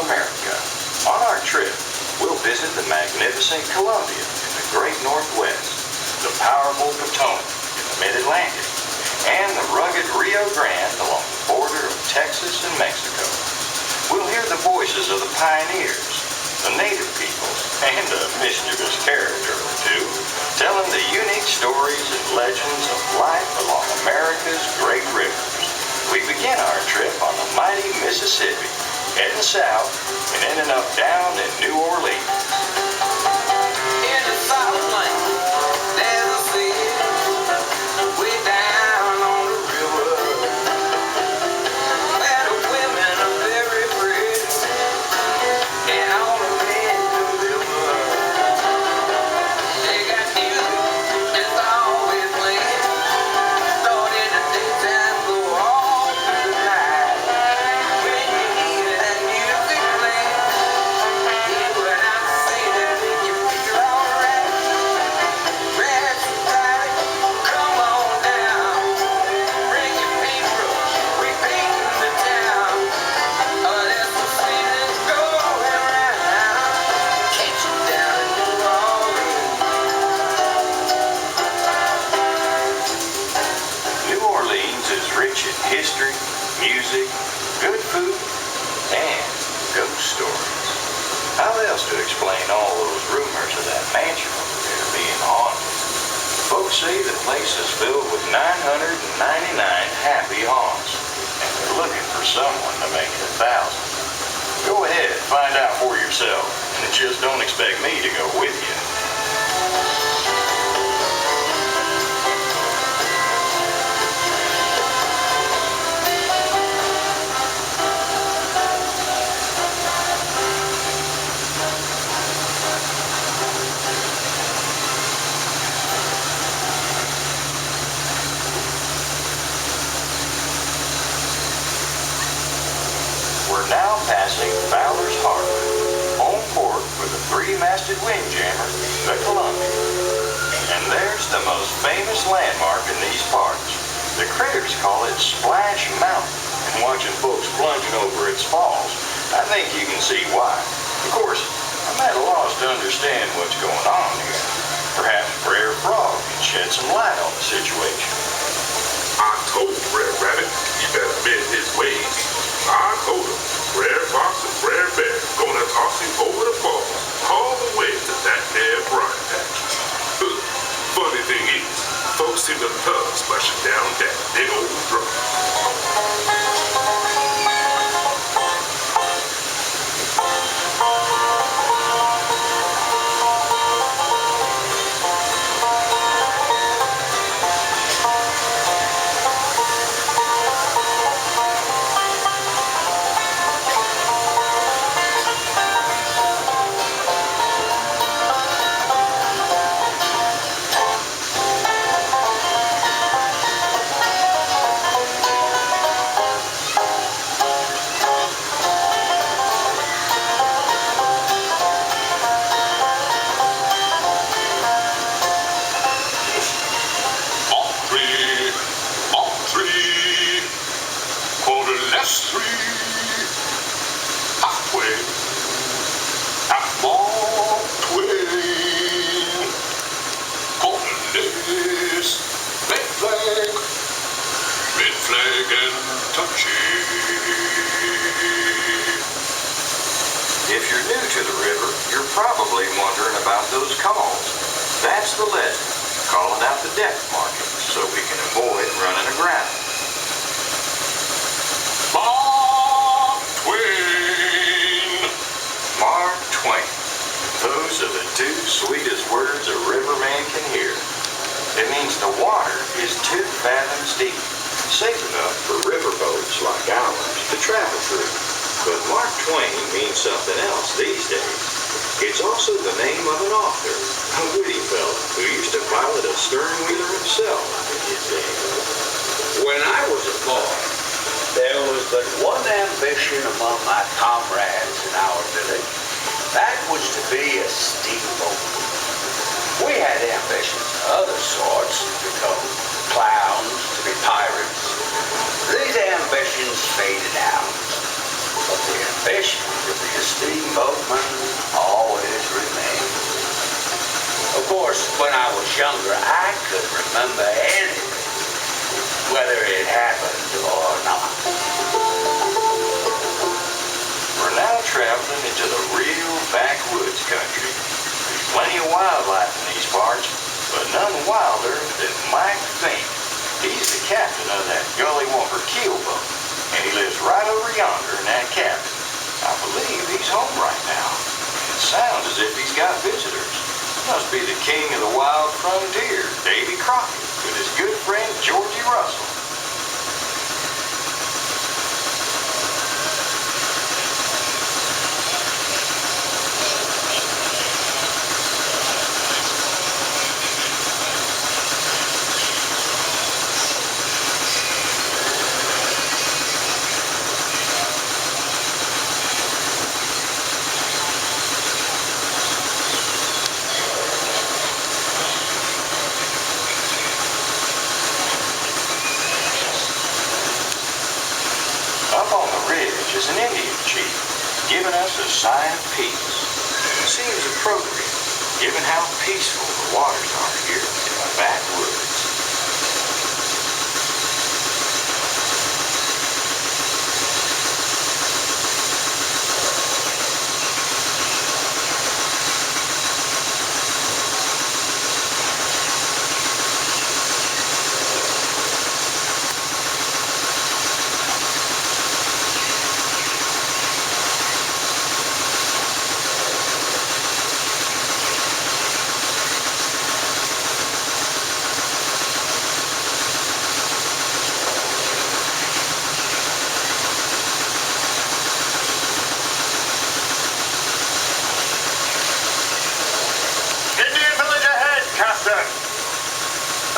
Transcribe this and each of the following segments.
America. On our trip, we'll visit the magnificent Columbia in the great Northwest, the powerful Potomac in the Mid-Atlantic, and the rugged Rio Grande along the border of Texas and Mexico. We'll hear the voices of the pioneers, the native peoples, and a mischievous character or two, telling the unique stories and legends of life along America's great rivers. We begin our trip on the mighty Mississippi, heading south and ending up down in New Orleans. In the Southland, there's a city way down on the river, where the women are very pretty and all the men deliver. They got music that's always playing, start in the daytime, go all through the night. When you hear that music playing, hear what I'm saying, make you feel alright. Grab some toddy, come on down, bring your paintbrush, we painting the town. There's some feelings going around, catch 'em down in New Orleans. New Orleans is rich in history, music, good food, and ghost stories. How else to explain all those rumors of that mansion over there being haunted? Folks say the place is filled with 999 happy haunts, and they're looking for someone to make it 1,000. Go ahead, find out for yourself, and just don't expect me to go with you. We're now passing Fowler's Harbor, home port for the three-masted windjammer, the Columbia. And there's the most famous landmark in these parts. The critters call it Splash Mountain, and watching folks plunging over its falls, I think you can see why. Of course, I'm at a loss to understand what's going on here. Perhaps Brer Frog can shed some light on the situation. I told Brer Rabbit he better mend his ways. I told him Brer Fox and Brer Bear gonna toss him over the falls all the way to that there briar patch. Funny thing is, folks seem to love splashing down that big old drum. If you're new to the river, you're probably wondering about those calls. That's the legend, calling out the depth markings so we can avoid running aground. Mark Twain! Mark Twain. Those are the two sweetest words a riverman can hear. It means the water is 2 fathoms deep, safe enough for riverboats like ours to travel through. But Mark Twain means something else these days. It's also the name of an author, a witty fella who used to pilot a stern-wheeler himself in his day. When I was a boy, there was but one ambition among my comrades in our village. That was to be a steamboat. We had ambitions of other sorts, to become clowns, to be pirates. These ambitions faded out. But the fishing to be a steamboatman always remained. Of course, when I was younger, I could remember anything, whether it happened or not. We're now traveling into the real backwoods country. There's plenty of wildlife in these parts, but none wilder than Mike Fink. He's the captain of that Gully Whopper keel boat, and he lives right over yonder in that cabin. I believe he's home right now. It sounds as if he's got visitors. Must be the king of the wild frontier, Davy Crockett, with his good friend Georgie Russell. Up on the ridge is an Indian chief, giving us a sign of peace. Seems appropriate, given how peaceful the waters are here in the backwoods.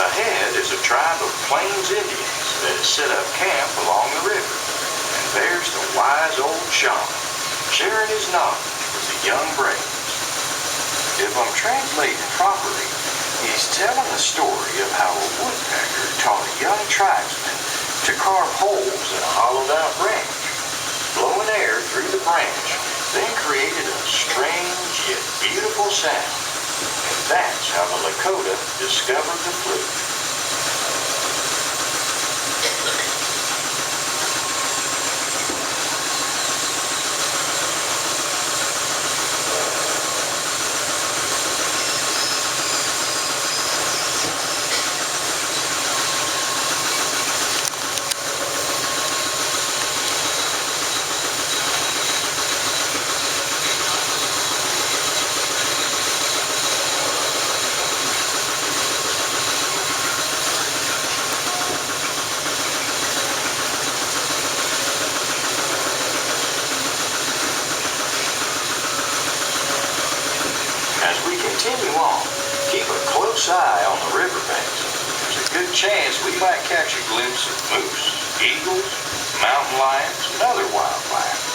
Ahead is a tribe of Plains Indians that has set up camp along the river. And there's the wise old shaman, sharing his knowledge with the young braves. If I'm translating properly, he's telling the story of how a woodpecker taught a young tribesman to carve holes in a hollowed-out branch, blowing air through the branch, then created a strange yet beautiful sound. And that's how the Lakota discovered the flute. As we continue on, keep a close eye on the riverbanks. There's a good chance we might catch a glimpse of moose, eagles, mountain lions, and other wildlife.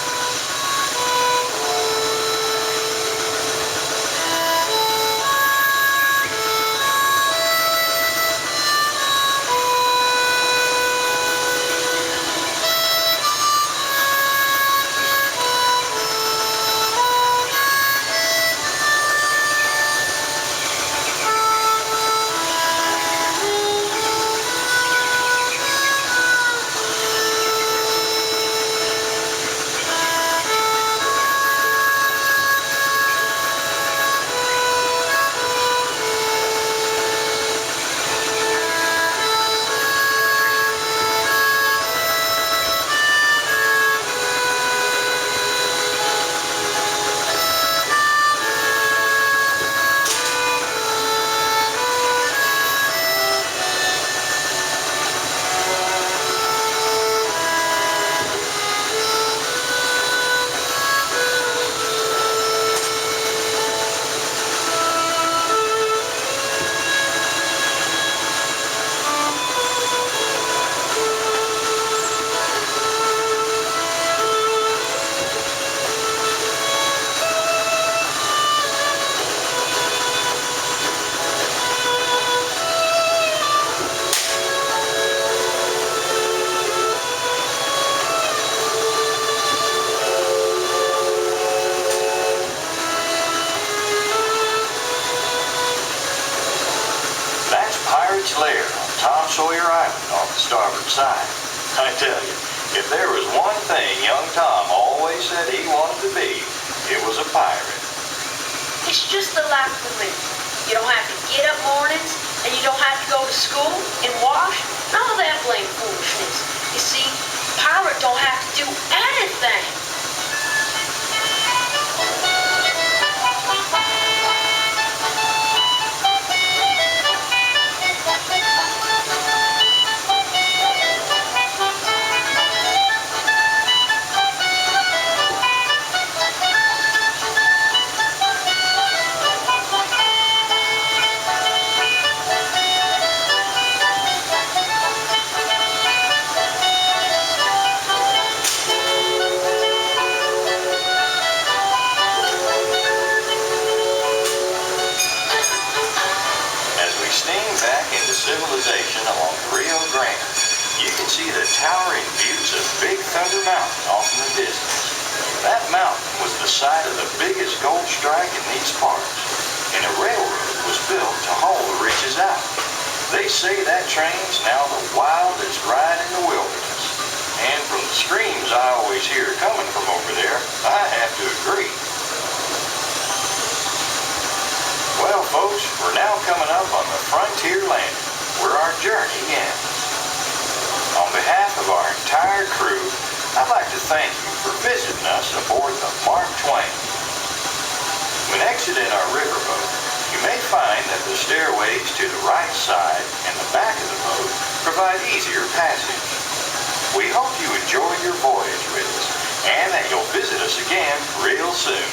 starboard side. I tell you, if there was one thing young Tom always said he wanted to be, it was a pirate. It's just the life we live. You don't have to get up mornings, and you don't have to go to school and wash. None of that blame foolishness. You see, pirate don't have to do anything. Civilization along the Rio Grande, you can see the towering views of Big Thunder Mountain off in the distance. That mountain was the site of the biggest gold strike in these parts, and a railroad was built to haul the riches out. They say that train's now the wildest ride in the wilderness, and from the screams I always hear coming from over there, I have to agree. Well, folks, we're now coming up on the frontier landing, where our journey ends. On behalf of our entire crew, I'd like to thank you for visiting us aboard the Mark Twain. When exiting our riverboat, you may find that the stairways to the right side and the back of the boat provide easier passage. We hope you enjoyed your voyage with us and that you'll visit us again real soon.